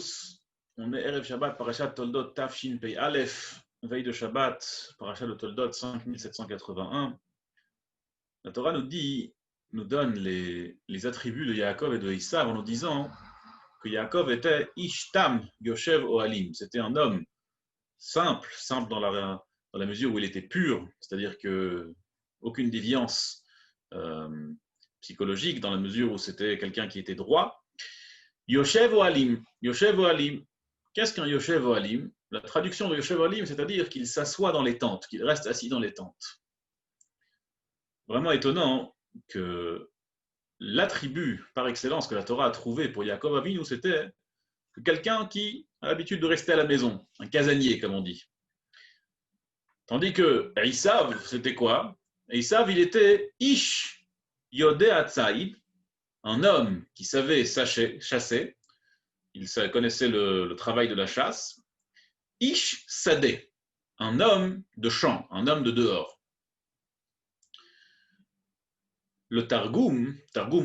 tous. On est Erev Shabbat, Parashat Toldot, Tafshin Pei Aleph, veille de Shabbat, Parashat de Toldot 5781. La Torah nous donne les attributs de Yaakov et de Esav en nous disant que Yaakov était Ishtam Yoshev Ohalim. C'était un homme simple dans la mesure où il était pur, c'est-à-dire que aucune déviance psychologique, dans la mesure où c'était quelqu'un qui était droit. Yoshev Ohalim. Yoshev Ohalim. Qu'est-ce qu'un Yoshev Ohalim? La traduction de Yoshev Ohalim, c'est-à-dire qu'il s'assoit dans les tentes, qu'il reste assis dans les tentes. Vraiment étonnant que l'attribut par excellence que la Torah a trouvé pour Yaakov Avinu, c'était que quelqu'un qui a l'habitude de rester à la maison, un casanier comme on dit. Tandis que Esav, c'était quoi? Esav, il était Ish Yodeh Hatzaïd, un homme qui savait chasser, il connaissait le travail de la chasse. Ish Sadeh, un homme de champ, un homme de dehors. Le Targum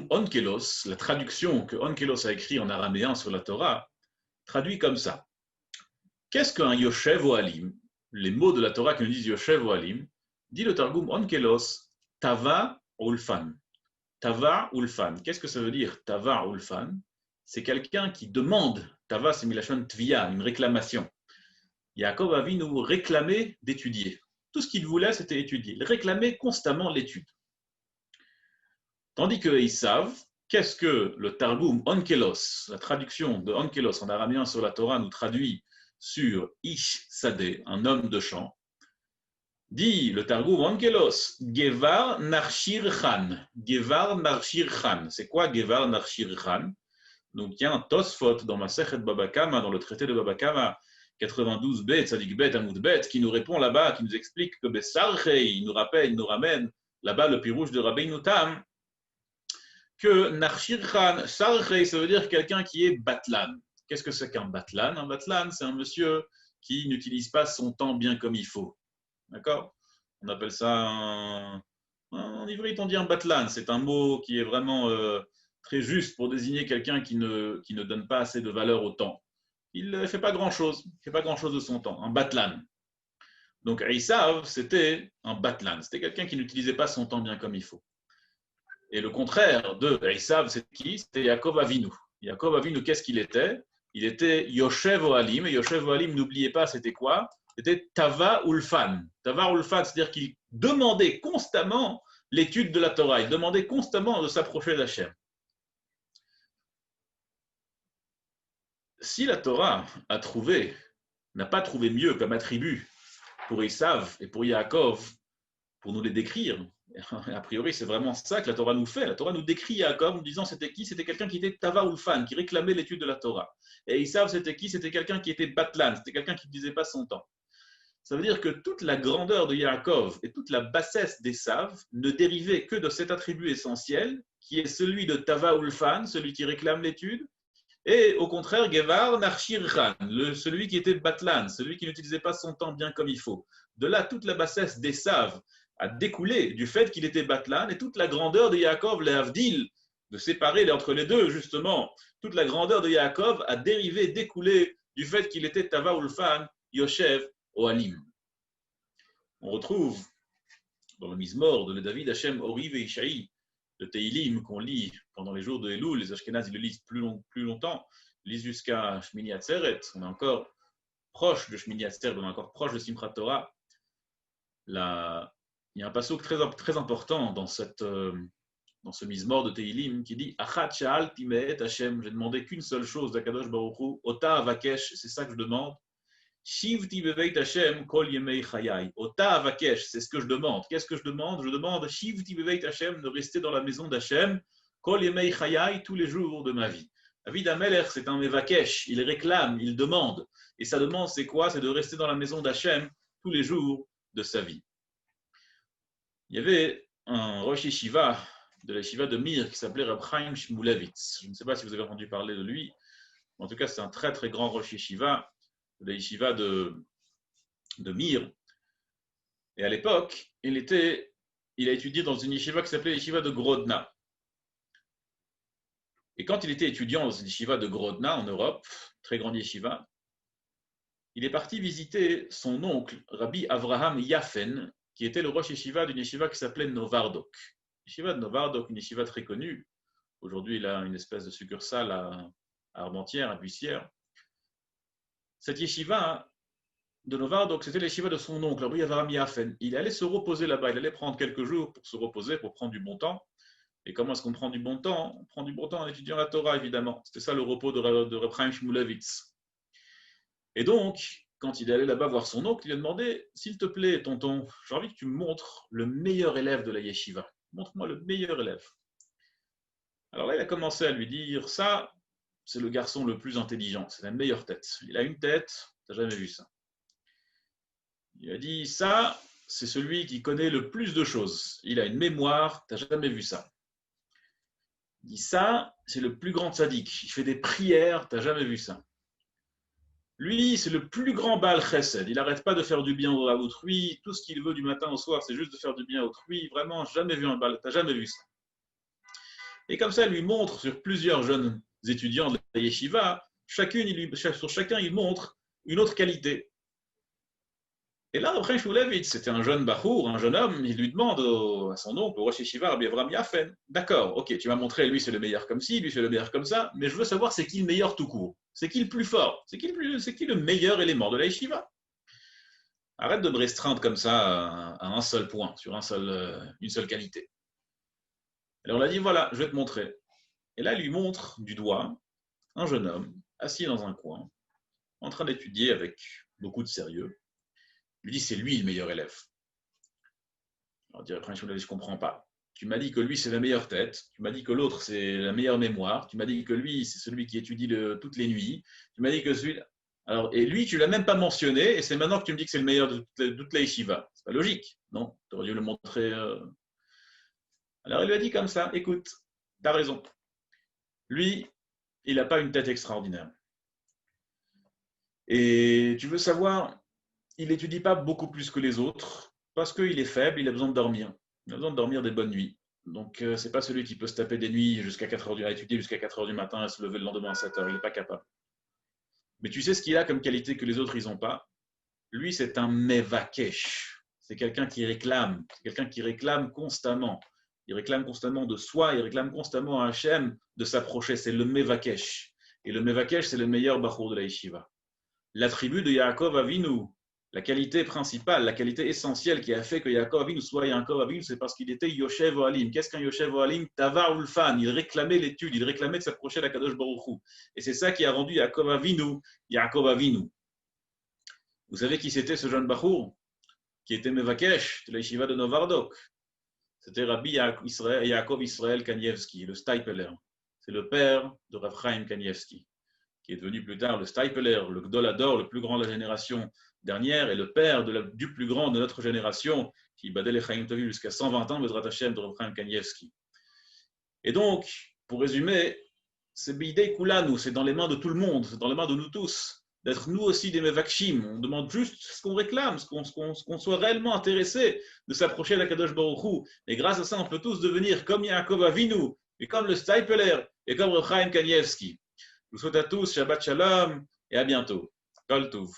Onkelos, la traduction que Onkelos a écrit en araméen sur la Torah, traduit comme ça. Qu'est-ce qu'un Yoshev Ohalim? Les mots de la Torah qui nous disent Yoshev Ohalim, dit le Targum Onkelos, Tava Ulfan. Tava Ulfan. Qu'est-ce que ça veut dire Tava Ulfan? C'est quelqu'un qui demande, Tava c'est Milachon Tvia, une réclamation. Yaakov Avinu nous réclamait d'étudier. Tout ce qu'il voulait, c'était étudier. Il réclamait constamment l'étude. Tandis que Esav, qu'est-ce que le Targum Onkelos, la traduction de Onkelos en araméen sur la Torah nous traduit sur Ish Sadeh, un homme de champ, dit le Targum Onkelos, Gevar Narshir Khan. Gevar Narshir Khan. C'est quoi Gevar Narshir Khan? Donc il y a un Tosfot dans Masechet Baba Kama, dans le traité de Baba Kama, 92b, Tzadik Bet, Amoud Bet, qui nous répond là-bas, qui nous explique que Besarchei, il nous ramène là-bas le pirouche de Rabbeinu Tam, que Narshir Khan, Sarchei, ça veut dire quelqu'un qui est batlan. Qu'est-ce que c'est qu'un batlan? Un batlan, c'est un monsieur qui n'utilise pas son temps bien comme il faut. D'accord? On appelle ça en ivrite, on dit un batlan. C'est un mot qui est vraiment très juste pour désigner quelqu'un qui ne donne pas assez de valeur au temps. Il ne fait pas grand-chose. Il ne fait pas grand-chose de son temps. Un batlan. Donc, Esav, c'était un batlan. C'était quelqu'un qui n'utilisait pas son temps bien comme il faut. Et le contraire de Esav, c'est qui? C'était Yaakov Avinu. Yaakov Avinu, qu'est-ce qu'il était? Il était Yoshev Ohalim. Et Yoshev Ohalim, n'oubliez pas, c'était quoi? C'était Tava Ulfan. Tava Ulfan, c'est-à-dire qu'il demandait constamment l'étude de la Torah. Il demandait constamment de s'approcher d'Hachem. Si la Torah n'a pas trouvé mieux comme attribut pour Esav et pour Yaakov, pour nous les décrire, a priori c'est vraiment ça que la Torah nous fait. La Torah nous décrit Yaakov en disant c'était qui? C'était quelqu'un qui était Tava Ulfan, qui réclamait l'étude de la Torah. Et Esav c'était qui? C'était quelqu'un qui était Batlan, c'était quelqu'un qui ne disait pas son temps. Ça veut dire que toute la grandeur de Yaakov et toute la bassesse d'Esav ne dérivaient que de cet attribut essentiel qui est celui de Tava Ulfan, celui qui réclame l'étude, et au contraire, Gevar Narshir Khan, celui qui était Batlan, celui qui n'utilisait pas son temps bien comme il faut. De là, toute la bassesse d'Esav a découlé du fait qu'il était Batlan, et toute la grandeur de Yaakov, le Havdil, de séparer entre les deux, justement, toute la grandeur de Yaakov a découlé du fait qu'il était Tava Ulfan, Yoshev Ohalim. On retrouve dans le Mizmor de David Hashem Ori Veishaï, le Teilim qu'on lit pendant les jours de Elul, les Ashkénazes ils le lisent plus longtemps, ils lisent jusqu'à Shmini Atzeret, on est encore proche de Shmini Atzeret, on est encore proche de Simchat Torah. Il y a un passage très important dans ce Mizmor de Teilim qui dit Achat Sha'al Timeet Hashem, j'ai demandé qu'une seule chose d'Akadosh Baruch Hu, Ota Avakesh, c'est ça que je demande. Shivti beveit Hashem kol yemei chayai. Ota avakesh, c'est ce que je demande. Qu'est-ce que je demande? Je demande Shivti beveit Hashem, de rester dans la maison d'Hashem kol yemei chayai, tous les jours de ma vie. David Amelech, c'est un mevakesh, il réclame, il demande. Et sa demande, c'est quoi? C'est de rester dans la maison d'Hashem tous les jours de sa vie. Il y avait un Rosh Yeshiva de la Yeshiva de Mir qui s'appelait Reb Chaim Shmulevitz. Je ne sais pas si vous avez entendu parler de lui. En tout cas, c'est un très très grand Rosh Yeshiva de la Yeshiva de Mir. Et à l'époque, il a étudié dans une Yeshiva qui s'appelait Yeshiva de Grodna. Et quand il était étudiant dans une Yeshiva de Grodna en Europe, très grande yeshiva, il est parti visiter son oncle, Rabbi Avraham Yafen, qui était le rosh yeshiva d'une yeshiva qui s'appelait Novardok. Yeshiva de Novardok, une yeshiva très connue. Aujourd'hui, il a une espèce de succursale à Armentières, à Buissière. Cette yeshiva de Novardok, c'était la yeshiva de son oncle, Rabbi Avraham Yafen. Il allait se reposer là-bas, il allait prendre quelques jours pour se reposer, pour prendre du bon temps. Et comment est-ce qu'on prend du bon temps? On prend du bon temps en étudiant la Torah, évidemment. C'était ça le repos de Reb Chaim Shmulevitz. Et donc, quand il est allé là-bas voir son oncle, il lui a demandé, s'il te plaît, tonton, j'ai envie que tu me montres le meilleur élève de la yeshiva. Montre-moi le meilleur élève. Alors là, il a commencé à lui dire, ça, c'est le garçon le plus intelligent, c'est la meilleure tête. Il a une tête, tu n'as jamais vu ça. Il a dit, ça, c'est celui qui connaît le plus de choses. Il a une mémoire, tu n'as jamais vu ça. Il dit, ça, c'est le plus grand tzaddik. Il fait des prières, tu n'as jamais vu ça. Lui, c'est le plus grand Baal Chesed. Il n'arrête pas de faire du bien à autrui. Tout ce qu'il veut du matin au soir, c'est juste de faire du bien à autrui. Vraiment, jamais vu un Baal. Tu n'as jamais vu ça. Et comme ça, il lui montre sur plusieurs jeunes étudiants de la yeshiva, sur chacun, il montre une autre qualité. Et là, après Shmulevitz, c'était un jeune bachour, un jeune homme, il lui demande à son oncle, au rosh yeshiva, Rabbi Avraham Yafen, d'accord, ok, tu m'as montré, lui c'est le meilleur comme ci, lui c'est le meilleur comme ça, mais je veux savoir c'est qui le meilleur tout court, c'est qui le plus fort, c'est qui le meilleur élément de la yeshiva. Arrête de me restreindre comme ça à un seul point, sur une seule qualité. Alors on a dit, voilà, je vais te montrer. Et là, il lui montre du doigt un jeune homme, assis dans un coin, en train d'étudier avec beaucoup de sérieux. Il lui dit, c'est lui le meilleur élève. Alors, je ne comprends pas. Tu m'as dit que lui, c'est la meilleure tête. Tu m'as dit que l'autre, c'est la meilleure mémoire. Tu m'as dit que lui, c'est celui qui étudie toutes les nuits. Tu m'as dit que celui... Alors, et lui, tu ne l'as même pas mentionné, et c'est maintenant que tu me dis que c'est le meilleur de toute la yeshiva. C'est pas logique, non? Tu aurais dû le montrer. Alors, il lui a dit comme ça, écoute, tu as raison. Lui, il n'a pas une tête extraordinaire. Et tu veux savoir, il n'étudie pas beaucoup plus que les autres parce qu'il est faible, il a besoin de dormir. Il a besoin de dormir des bonnes nuits. Donc, ce n'est pas celui qui peut se taper des nuits jusqu'à 4 heures à étudier jusqu'à 4 heures du matin et se lever le lendemain à 7 heures. Il n'est pas capable. Mais tu sais ce qu'il a comme qualité que les autres, ils n'ont pas? Lui, c'est un mevakesh. C'est quelqu'un qui réclame. C'est quelqu'un qui réclame constamment. Il réclame constamment de soi, il réclame constamment à Hachem de s'approcher. C'est le mevakesh. Et le mevakesh, c'est le meilleur bachour de la yeshiva. L'attribut de Yaakov Avinu, la qualité principale, la qualité essentielle qui a fait que Yaakov Avinu soit Yaakov Avinu, c'est parce qu'il était Yoshev Ohalim. Qu'est-ce qu'un Yoshev Ohalim? Tavar Ulfan. Il réclamait l'étude, il réclamait de s'approcher de la Kadosh Baruch Hu. Et c'est ça qui a rendu Yaakov Avinu, Yaakov Avinu. Vous savez qui c'était ce jeune Bachour qui était Mevakesh de la yeshiva de Novardok? C'était Rabbi Yaakov Israël Kanievski, le Staipeler. C'est le père de Rav Chaim Kanievski, qui est devenu plus tard le Staipeler, le Gdolador, le plus grand de la génération dernière, et le père du plus grand de notre génération, qui badel Chaim Tovim jusqu'à 120 ans, Bezrat Hashem de Rav Chaim Kanievski. Et donc, pour résumer, c'est Bidei Kulanu, c'est dans les mains de tout le monde, c'est dans les mains de nous tous, d'être nous aussi des Mevakshim. On demande juste ce qu'on réclame, qu'on soit réellement intéressé de s'approcher de la Kadosh Baruch Hu. Et grâce à ça, on peut tous devenir comme Yaakov Avinu, et comme le Staipeler, et comme Rav Chaim Kanievski. Je vous souhaite à tous Shabbat Shalom et à bientôt. Kol Tov.